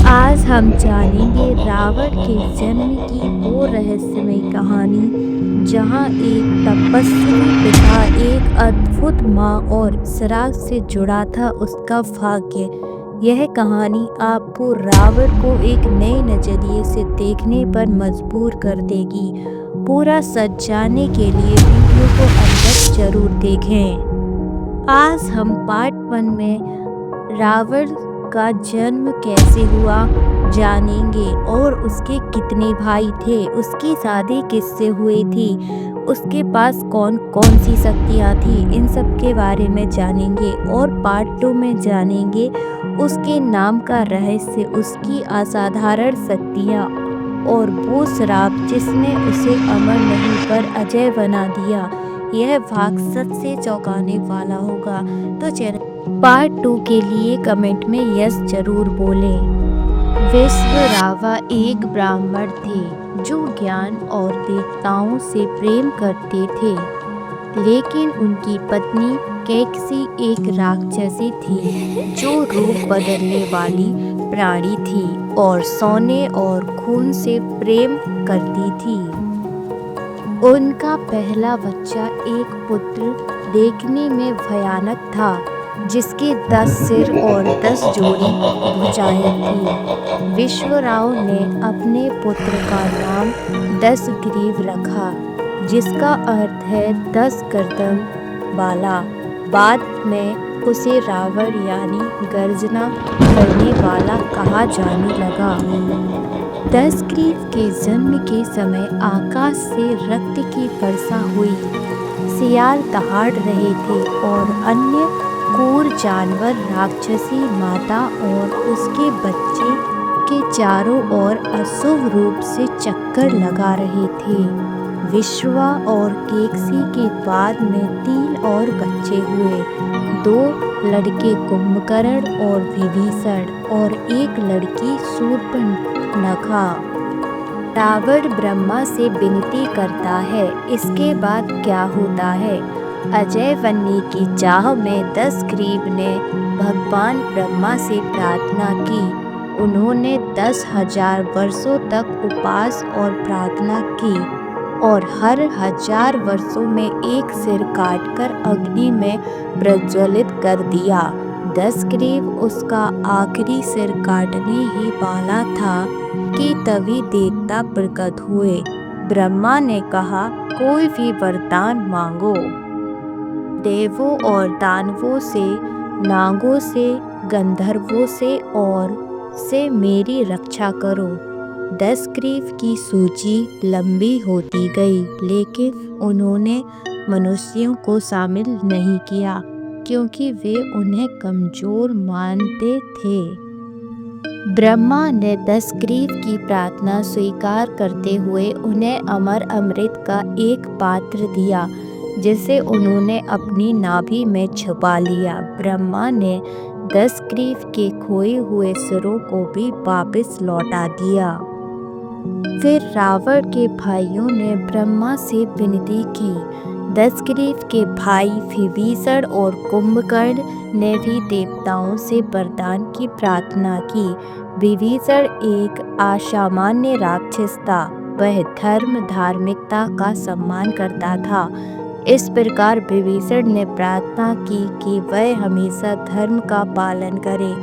आज हम जानेंगे रावण के जन्म की वो रहस्यमय कहानी जहाँ एक तपस्वी पिता एक अद्भुत माँ और श्राप से जुड़ा था उसका भाग्य। यह कहानी आपको रावण को एक नए नजरिए से देखने पर मजबूर कर देगी। पूरा सच जानने के लिए वीडियो को अंत तक जरूर देखें। आज हम पार्ट 1 में रावण का जन्म कैसे हुआ जानेंगे और उसके कितने भाई थे, उसकी शादी किससे हुई थी, उसके पास कौन कौन सी शक्तियाँ थी, इन सब के बारे में जानेंगे। और पार्ट 2 में जानेंगे उसके नाम का रहस्य, उसकी असाधारण शक्तियाँ और वो श्राप जिसने उसे अमर नहीं पर अजय बना दिया। यह भाग सच से चौंकाने वाला होगा, तो चैनल पार्ट 2 के लिए कमेंट में यस जरूर बोलें। विश्वरावा एक ब्राह्मण थे जो ज्ञान और देवताओं से प्रेम करते थे, लेकिन उनकी पत्नी कैकसी एक राक्षसी थी जो रूप बदलने वाली प्राणी थी और सोने और खून से प्रेम करती थी। उनका पहला बच्चा एक पुत्र देखने में भयानक था, जिसके 10 सिर और 10 जोड़ी भुजाएं थी। विश्वराव ने अपने पुत्र का नाम 10 ग्रीव रखा, जिसका अर्थ है 10 गर्दन वाला। बाद में उसे रावण यानी गर्जना करने वाला कहा जाने लगा। 10 ग्रीव के जन्म के समय आकाश से रक्त की वर्षा हुई। सियार दहाड़ रहे थे और अन्य क्रूर जानवर राक्षसी माता और उसके बच्चे के चारों ओर अशुभ रूप से चक्कर लगा रहे थे। विश्वा और केकसी के बाद में 3 और बच्चे हुए, 2 लड़के कुंभकर्ण और विभीषण और एक लड़की शूर्पणखा। रावण ब्रह्मा से विनती करता है, इसके बाद क्या होता है। अजय बनने की चाह में 10 ग्रीव ने भगवान ब्रह्मा से प्रार्थना की। उन्होंने 10,000 वर्षों तक उपवास और प्रार्थना की और हर 1000 वर्षों में एक सिर काटकर अग्नि में प्रज्वलित कर दिया। 10 ग्रीव उसका आखिरी सिर काटने ही वाला था कि तभी देवता प्रकट हुए। ब्रह्मा ने कहा, कोई भी वरदान मांगो, देवों और दानवों से, नागों से, गंधर्वों से और से मेरी रक्षा करो। 10 ग्रीव की सूची लंबी होती गई, लेकिन उन्होंने मनुष्यों को शामिल नहीं किया क्योंकि वे उन्हें कमजोर मानते थे। ब्रह्मा ने 10 ग्रीव की प्रार्थना स्वीकार करते हुए उन्हें अमर अमृत का एक पात्र दिया, जिसे उन्होंने अपनी नाभि में छुपा लिया। ब्रह्मा ने 10 ग्रीव के खोए हुए सिरों को भी वापस लौटा दिया। फिर रावण के भाइयों ने ब्रह्मा से विनती की। 10 ग्रीव के भाई विभीषण और कुंभकर्ण ने भी देवताओं से वरदान की प्रार्थना की। विभीषण एक असामान्य राक्षस था, वह धर्म धार्मिकता का सम्मान करता था। इस प्रकार विभीषण ने प्रार्थना की कि वह हमेशा धर्म का पालन करे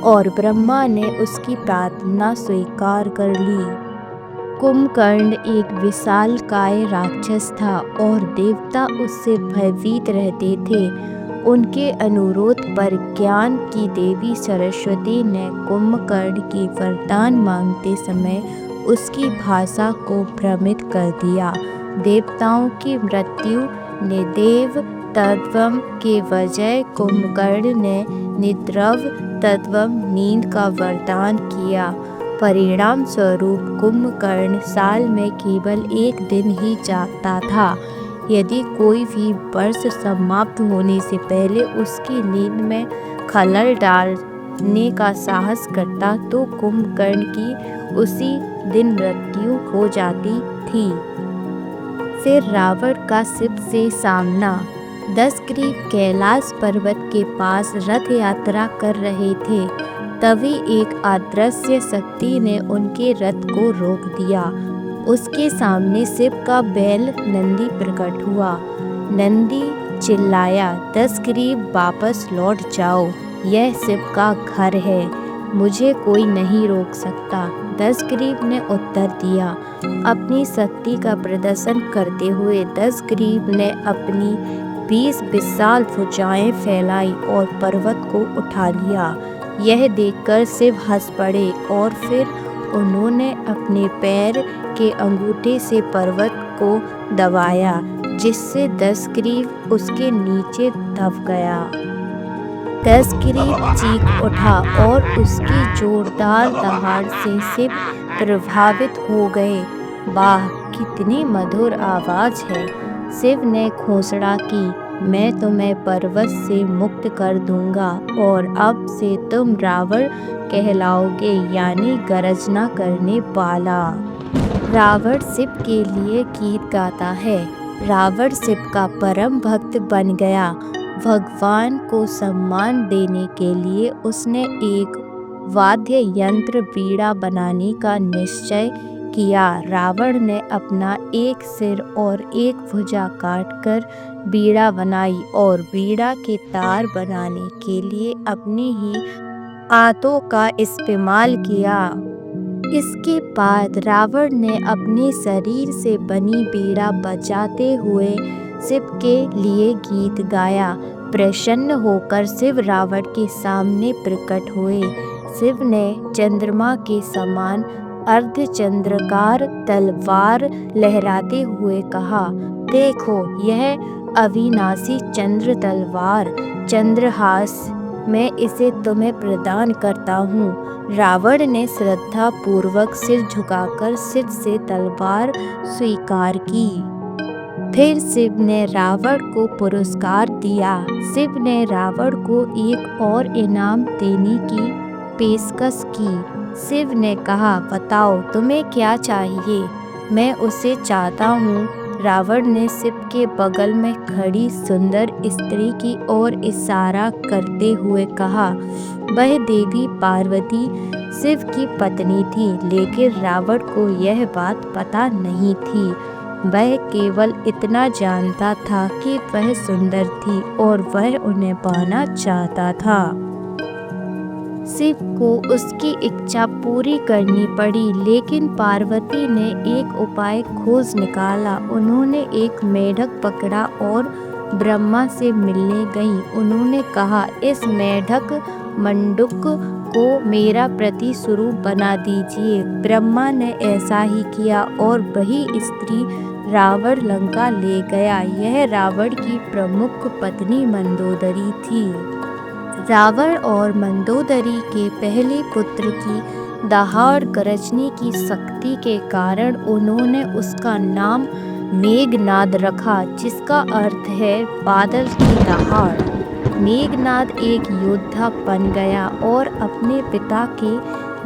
और ब्रह्मा ने उसकी प्रार्थना स्वीकार कर ली। कुंभकर्ण एक विशालकाय राक्षस था और देवता उससे भयभीत रहते थे। उनके अनुरोध पर ज्ञान की देवी सरस्वती ने कुंभकर्ण की वरदान मांगते समय उसकी भाषा को भ्रमित कर दिया। देवताओं की मृत्यु ने देव तत्व के बजाय कुंभकर्ण ने निद्रव तत्व नींद का वरदान किया। परिणाम स्वरूप कुंभकर्ण साल में केवल एक दिन ही जागता था। यदि कोई भी वर्ष समाप्त होने से पहले उसकी नींद में खलल डालने का साहस करता तो कुंभकर्ण की उसी दिन मृत्यु हो जाती थी। फिर रावण का शिव से सामना। 10 ग्रीव कैलाश पर्वत के पास रथ यात्रा कर रहे थे। तभी एक अदृश्य शक्ति ने उनके रथ को रोक दिया। उसके सामने शिव का बैल नंदी प्रकट हुआ। नंदी चिल्लाया, दशग्रीव वापस लौट जाओ, यह शिव का घर है, मुझे कोई नहीं रोक सकता। दशग्रीव ने उत्तर दिया। अपनी शक्ति का प्रदर्शन करते हुए दशग्रीव ने अपनी 20 विशाल भुजाएं फैलाई और पर्वत को उठा लिया। यह देखकर शिव हंस पड़े और फिर उन्होंने अपने पैर के अंगूठे से पर्वत को दबाया, जिससे दशग्रीव उसके नीचे दब गया। दशग्रीव चीख उठा और उसकी जोरदार दहाड़ से शिव प्रभावित हो गए। वाह, कितनी मधुर आवाज है। शिव ने घोषणा की, मैं तुम्हें पर्वत से मुक्त कर दूंगा और अब से तुम रावण कहलाओगे, यानी गर्जना करने वाला। रावण शिव के लिए गीत गाता है। रावण शिव का परम भक्त बन गया। भगवान को सम्मान देने के लिए उसने एक वाद्य यंत्र वीणा बनाने का निश्चय किया। रावण ने अपना एक सिर और एक भुजा काटकर वीणा बनाई और वीणा के तार बनाने के लिए अपनी ही आंतों का इस्तेमाल किया। इसके बाद रावण ने अपने शरीर से बनी वीणा बजाते हुए शिव के लिए गीत गाया। प्रसन्न होकर शिव रावण के सामने प्रकट हुए। शिव ने चंद्रमा के समान अर्धचंद्राकार तलवार लहराते हुए कहा, देखो, यह अविनाशी चंद्र तलवार चंद्रहास, मैं इसे तुम्हें प्रदान करता हूँ। रावण ने श्रद्धा पूर्वक सिर झुकाकर शिव से तलवार स्वीकार की। फिर शिव ने रावण को पुरस्कार दिया। शिव ने रावण को एक और इनाम देने की पेशकश की। शिव ने कहा, बताओ तुम्हें क्या चाहिए, मैं उसे चाहता हूँ। रावण ने शिव के बगल में खड़ी सुंदर स्त्री की ओर इशारा करते हुए कहा। वह देवी पार्वती शिव की पत्नी थी, लेकिन रावण को यह बात पता नहीं थी। वह केवल इतना जानता था कि वह सुंदर थी और वह उन्हें पाना चाहता था। शिव को उसकी इच्छा पूरी करनी पड़ी, लेकिन पार्वती ने एक उपाय खोज निकाला। उन्होंने एक मेढक पकड़ा और ब्रह्मा से मिलने गईं। उन्होंने कहा, इस मेढक मंडूक को मेरा प्रतिस्वरूप बना दीजिए। ब्रह्मा ने ऐसा ही किया और वही स्त्री रावण लंका ले गया। यह रावण की प्रमुख पत्नी मंदोदरी थी। रावण और मंदोदरी के पहले पुत्र की दहाड़ गरजने की शक्ति के कारण उन्होंने उसका नाम मेघनाद रखा, जिसका अर्थ है बादल की दहाड़। मेघनाद एक योद्धा बन गया और अपने पिता के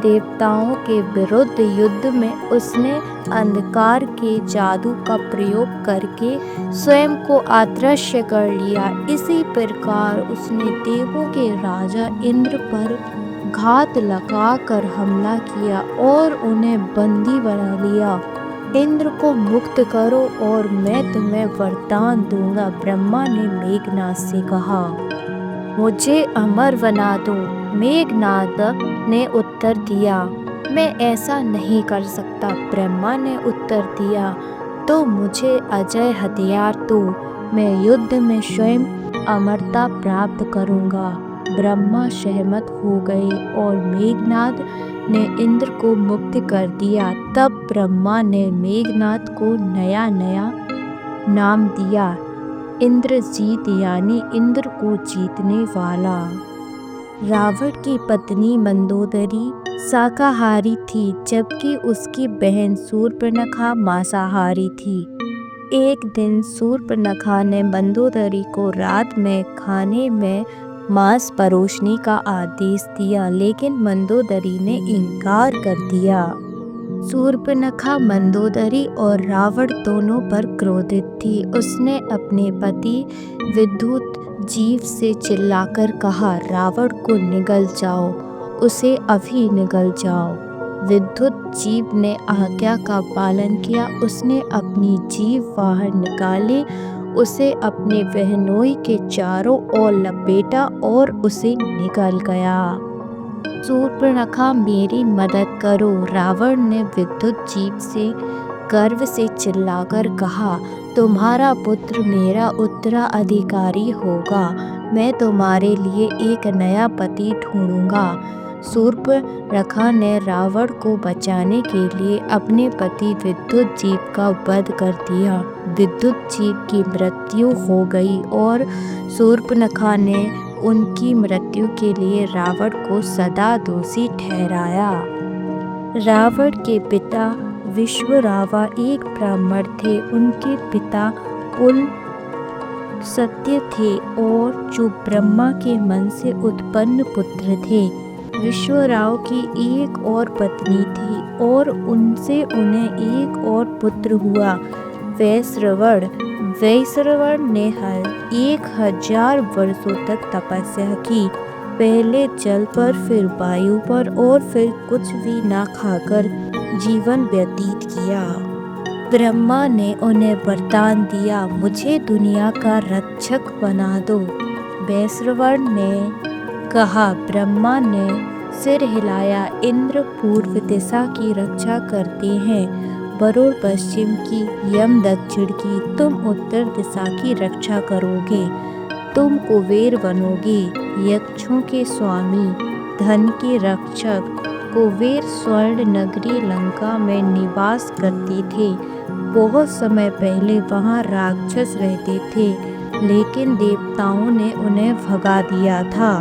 देवताओं के विरुद्ध युद्ध में उसने अंधकार के जादू का प्रयोग करके स्वयं को अदृश्य कर लिया। इसी प्रकार उसने देवों के राजा इंद्र पर घात लगाकर हमला किया और उन्हें बंदी बना लिया। इंद्र को मुक्त करो और मैं तुम्हें वरदान दूंगा। ब्रह्मा ने मेघनाद से कहा, मुझे अमर बना दो। मेघनाद ने उत्तर दिया, मैं ऐसा नहीं कर सकता। ब्रह्मा ने उत्तर दिया, तो मुझे अजय हथियार दो, मैं युद्ध में स्वयं अमरता प्राप्त करूंगा। ब्रह्मा सहमत हो गए और मेघनाद ने इंद्र को मुक्त कर दिया। तब ब्रह्मा ने मेघनाद को नया नाम दिया, इंद्रजीत, यानी इंद्र को जीतने वाला। रावण की पत्नी मंदोदरी शाकाहारी थी, जबकि उसकी बहन शूर्पणखा मांसाहारी थी। एक दिन शूर्पणखा ने मंदोदरी को रात में खाने में मांस परोसने का आदेश दिया, लेकिन मंदोदरी ने इनकार कर दिया। शूर्पणखा मंदोदरी और रावण दोनों पर क्रोधित थी। उसने अपने पति विद्युत जीव से चिल्लाकर कहा, रावण को निगल जाओ। उसे अभी निकल जाओ। विद्युत जीव ने आज्ञा का पालन किया। उसने अपनी जीभ बाहर निकाली, उसे अपने बहनोई के चारों ओर लपेटा और उसे निकल गया। शूर्पणखा, मेरी मदद करो, रावण ने विद्युत जीव से गर्व से चिल्लाकर कहा। तुम्हारा पुत्र मेरा उत्तराधिकारी होगा। मैं तुम्हारे लिए एक नया पति ढूंढूंगा। शूर्पणखा ने रावण को बचाने के लिए अपने पति विद्युत जीव का वध कर दिया। विद्युत जीव की मृत्यु हो गई और शूर्पणखा ने उनकी मृत्यु के लिए रावण को सदा दोषी ठहराया। रावण के पिता विश्वरावा एक ब्राह्मण थे। उनके पिता पुलस्त्य थे और जो ब्रह्मा के मन से उत्पन्न पुत्र थे। विश्वराव की एक और पत्नी थी और उनसे उन्हें एक और पुत्र हुआ, वैश्रवण। वैश्रवण ने 1000 वर्षों तक तपस्या की, पहले जल पर, फिर वायु पर और फिर कुछ भी ना खाकर जीवन व्यतीत किया। ब्रह्मा ने उन्हें वरदान दिया, मुझे दुनिया का रक्षक बना दो। वैश्रवण ने कहा। ब्रह्मा ने सिर हिलाया। इंद्र पूर्व दिशा की रक्षा करते हैं, वरुण पश्चिम की, यम दक्षिण की, तुम उत्तर दिशा की रक्षा करोगे। तुम कुबेर बनोगे, यक्षों के स्वामी, धन के रक्षक। कुबेर स्वर्ण नगरी लंका में निवास करते थे। बहुत समय पहले वहाँ राक्षस रहते थे, लेकिन देवताओं ने उन्हें भगा दिया था।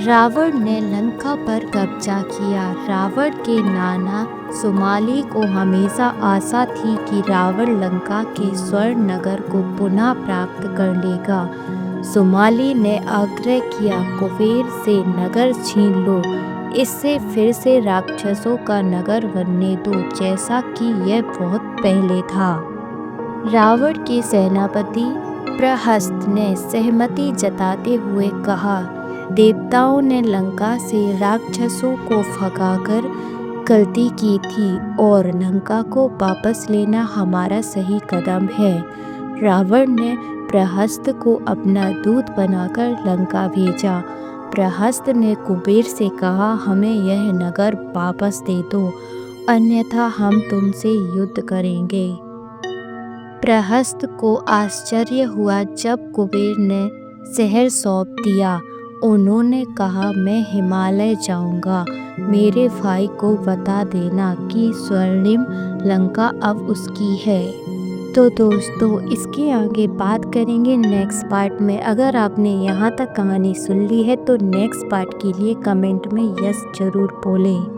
रावण ने लंका पर कब्जा किया। रावण के नाना सुमाली को हमेशा आशा थी कि रावण लंका के स्वर्ण नगर को पुनः प्राप्त कर लेगा। सुमाली ने आग्रह किया, कुबेर से नगर छीन लो, इससे फिर से राक्षसों का नगर बनने दो, जैसा कि यह बहुत पहले था। रावण के सेनापति प्रहस्त ने सहमति जताते हुए कहा, देवताओं ने लंका से राक्षसों को भगाकर गलती की थी और लंका को वापस लेना हमारा सही कदम है। रावण ने प्रहस्त को अपना दूत बनाकर लंका भेजा। प्रहस्त ने कुबेर से कहा, हमें यह नगर वापस दे दो, अन्यथा हम तुमसे युद्ध करेंगे। प्रहस्त को आश्चर्य हुआ जब कुबेर ने शहर सौंप दिया। उन्होंने कहा, मैं हिमालय जाऊंगा, मेरे भाई को बता देना कि स्वर्णिम लंका अब उसकी है। तो दोस्तों, इसके आगे बात करेंगे नेक्स्ट पार्ट में। अगर आपने यहाँ तक कहानी सुन ली है तो नेक्स्ट पार्ट के लिए कमेंट में यस जरूर बोलें।